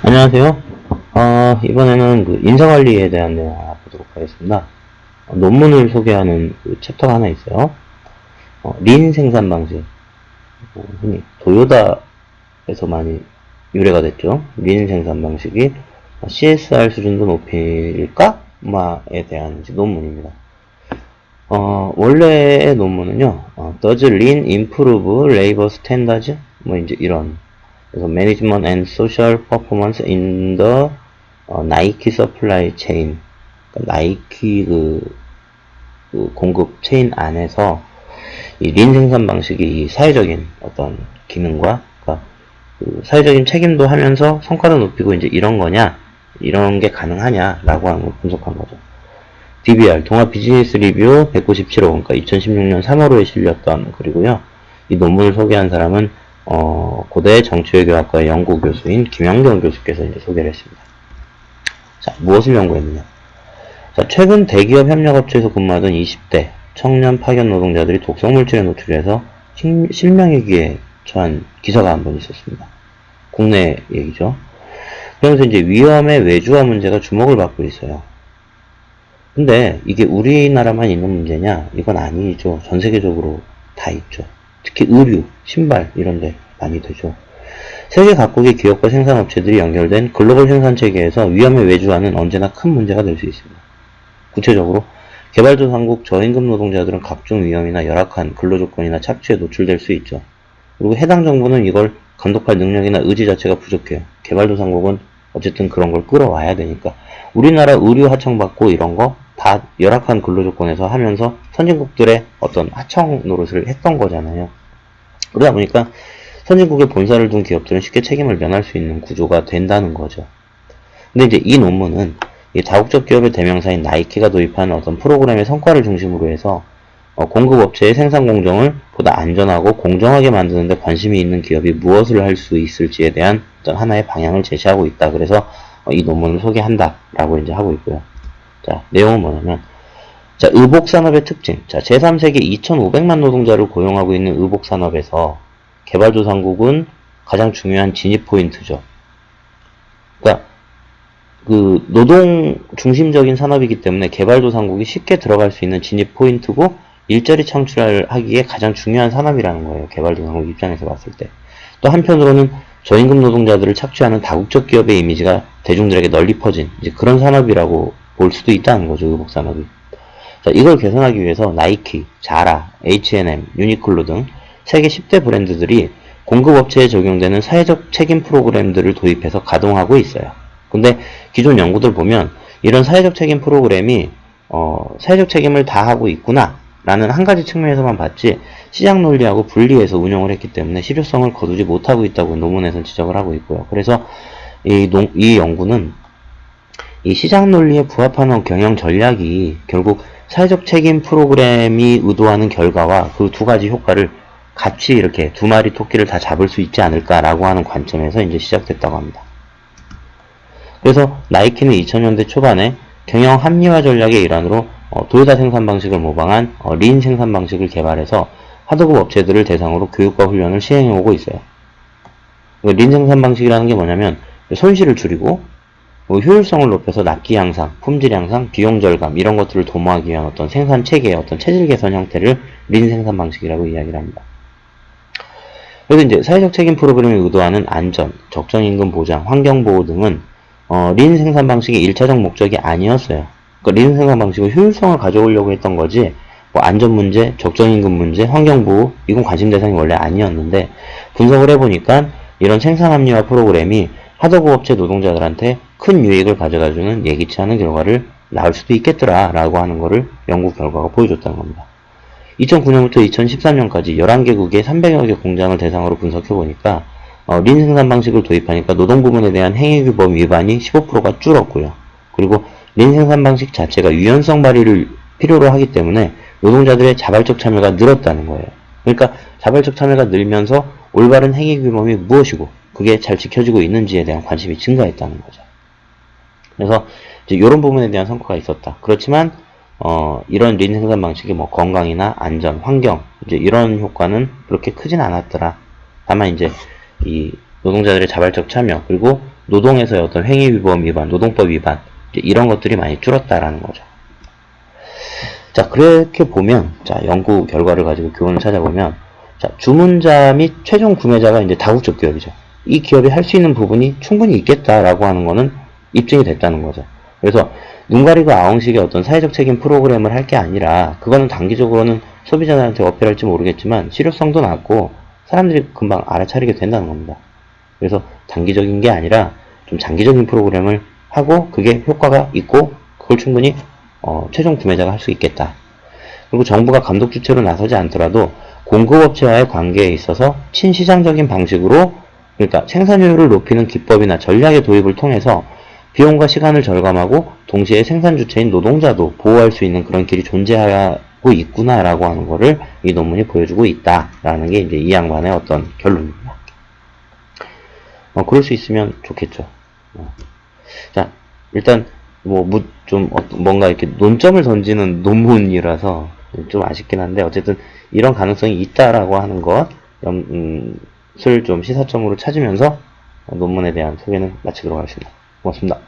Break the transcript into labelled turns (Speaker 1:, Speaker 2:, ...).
Speaker 1: 안녕하세요. 이번에는 그 인사관리에 대한 내용 알아보도록 하겠습니다. 논문을 소개하는 그 챕터가 하나 있어요. 린 생산 방식. 흔히 도요다에서 많이 유래가 됐죠. 린 생산 방식이 CSR 수준도 높일까? 마에 대한 이제 논문입니다. 원래의 논문은요, Does Lean improve labor standards? 뭐 이제 이런. 그래서 Management and Social Performance in the 나이키 서플라이 체인, 그러니까 나이키 그 공급 체인 안에서 이 린 생산 방식이 이 사회적인 어떤 기능과, 그러니까 그 사회적인 책임도 하면서 성과도 높이고 이제 이런 거냐, 이런 게 가능하냐라고 하는 걸 분석한 거죠. DBR 동아 비즈니스 리뷰 197호, 그러니까 2016년 3월호에 실렸던 글이고요. 이 논문을 소개한 사람은 고대 정치외교학과의 연구교수인 김영경 교수께서 이제 소개를 했습니다. 자, 무엇을 연구했느냐? 자, 최근 대기업 협력업체에서 근무하던 20대 청년 파견 노동자들이 독성물질에 노출해서 실명위기에 처한 기사가 한 번 있었습니다. 국내 얘기죠. 그러면서 이제 위험의 외주화 문제가 주목을 받고 있어요. 근데 이게 우리나라만 있는 문제냐? 이건 아니죠. 전 세계적으로 다 있죠. 특히 의류, 신발 이런 데 많이 되죠. 세계 각국의 기업과 생산업체들이 연결된 글로벌 생산체계에서 위험의 외주화는 언제나 큰 문제가 될 수 있습니다. 구체적으로 개발도상국 저임금 노동자들은 각종 위험이나 열악한 근로조건이나 착취에 노출될 수 있죠. 그리고 해당 정부는 이걸 감독할 능력이나 의지 자체가 부족해요. 개발도상국은 어쨌든 그런 걸 끌어와야 되니까. 우리나라 의류 하청받고 이런 거 다 열악한 근로조건에서 하면서 선진국들의 어떤 하청 노릇을 했던 거잖아요. 그러다 보니까 선진국에 본사를 둔 기업들은 쉽게 책임을 면할 수 있는 구조가 된다는 거죠. 근데 이제 이 논문은 이 다국적 기업의 대명사인 나이키가 도입한 어떤 프로그램의 성과를 중심으로 해서 공급업체의 생산 공정을 보다 안전하고 공정하게 만드는 데 관심이 있는 기업이 무엇을 할 수 있을지에 대한 어떤 하나의 방향을 제시하고 있다. 그래서 이 논문을 소개한다라고 이제 하고 있고요. 자, 내용은 뭐냐면, 자, 의복산업의 특징. 자, 제3세기 2,500만 노동자를 고용하고 있는 의복산업에서 개발도상국은 가장 중요한 진입 포인트죠. 그러니까 그 노동 중심적인 산업이기 때문에 개발도상국이 쉽게 들어갈 수 있는 진입 포인트고 일자리 창출을 하기에 가장 중요한 산업이라는 거예요. 개발도상국 입장에서 봤을 때. 또 한편으로는 저임금 노동자들을 착취하는 다국적 기업의 이미지가 대중들에게 널리 퍼진 이제 그런 산업이라고 볼 수도 있다는 거죠. 의복산업이. 자, 이걸 개선하기 위해서 나이키, 자라, H&M, 유니클로 등 세계 10대 브랜드들이 공급업체에 적용되는 사회적 책임 프로그램들을 도입해서 가동하고 있어요. 근데 기존 연구들 보면 이런 사회적 책임 프로그램이 사회적 책임을 다 하고 있구나 라는 한 가지 측면에서만 봤지 시장 논리하고 분리해서 운영을 했기 때문에 실효성을 거두지 못하고 있다고 논문에서는 지적을 하고 있고요. 그래서 이 연구는 이 시장 논리에 부합하는 경영 전략이 결국 사회적 책임 프로그램이 의도하는 결과와 그 두 가지 효과를 같이 이렇게 두 마리 토끼를 다 잡을 수 있지 않을까라고 하는 관점에서 이제 시작됐다고 합니다. 그래서 나이키는 2000년대 초반에 경영 합리화 전략의 일환으로 도요타 생산 방식을 모방한 린 생산 방식을 개발해서 하도급 업체들을 대상으로 교육과 훈련을 시행해오고 있어요. 린 생산 방식이라는 게 뭐냐면 손실을 줄이고 효율성을 높여서 납기 향상, 품질 향상, 비용 절감 이런 것들을 도모하기 위한 어떤 생산 체계의 어떤 체질 개선 형태를 린 생산 방식이라고 이야기를 합니다. 그래서 이제 사회적 책임 프로그램이 의도하는 안전, 적정 임금 보장, 환경 보호 등은 린 생산 방식의 1차적 목적이 아니었어요. 그러니까 린 생산 방식은 효율성을 가져오려고 했던 거지 뭐 안전 문제, 적정 임금 문제, 환경 보호 이건 관심 대상이 원래 아니었는데 분석을 해보니까 이런 생산 합리화 프로그램이 하도급 업체 노동자들한테 큰 유익을 가져다주는 예기치 않은 결과를 낳을 수도 있겠더라 라고 하는 것을 연구 결과가 보여줬다는 겁니다. 2009년부터 2013년까지 11개국의 300여 개 공장을 대상으로 분석해보니까 린 생산 방식을 도입하니까 노동 부분에 대한 행위규범 위반이 15%가 줄었고요. 그리고 린 생산 방식 자체가 유연성 발휘를 필요로 하기 때문에 노동자들의 자발적 참여가 늘었다는 거예요. 그러니까 자발적 참여가 늘면서 올바른 행위규범이 무엇이고 그게 잘 지켜지고 있는지에 대한 관심이 증가했다는 거죠. 그래서 이제 이런 부분에 대한 성과가 있었다. 그렇지만 이런 린 생산 방식이 뭐 건강이나 안전, 환경 이제 이런 효과는 그렇게 크진 않았더라. 다만 이제 이 노동자들의 자발적 참여 그리고 노동에서의 어떤 행위위법 위반, 노동법 위반 이런 것들이 많이 줄었다라는 거죠. 자, 그렇게 보면, 자, 연구 결과를 가지고 교훈을 찾아보면, 자, 주문자 및 최종 구매자가 이제 다국적 기업이죠. 이 기업이 할 수 있는 부분이 충분히 있겠다라고 하는 거는 입증이 됐다는 거죠. 그래서 눈 가리고 아웅식의 어떤 사회적 책임 프로그램을 할 게 아니라, 그거는 단기적으로는 소비자들한테 어필할지 모르겠지만 실효성도 낮고 사람들이 금방 알아차리게 된다는 겁니다. 그래서 단기적인 게 아니라 좀 장기적인 프로그램을 하고 그게 효과가 있고 그걸 충분히 최종 구매자가 할 수 있겠다. 그리고 정부가 감독 주체로 나서지 않더라도 공급업체와의 관계에 있어서 친시장적인 방식으로, 그러니까 생산효율을 높이는 기법이나 전략의 도입을 통해서 비용과 시간을 절감하고 동시에 생산 주체인 노동자도 보호할 수 있는 그런 길이 존재하고 있구나라고 하는 거를 이 논문이 보여주고 있다라는 게 이제 이 양반의 어떤 결론입니다. 그럴 수 있으면 좋겠죠. 자, 일단 좀 뭔가 이렇게 논점을 던지는 논문이라서 좀 아쉽긴 한데, 어쨌든 이런 가능성이 있다라고 하는 것을 좀 시사점으로 찾으면서 논문에 대한 소개는 마치도록 하겠습니다. 고맙습니다.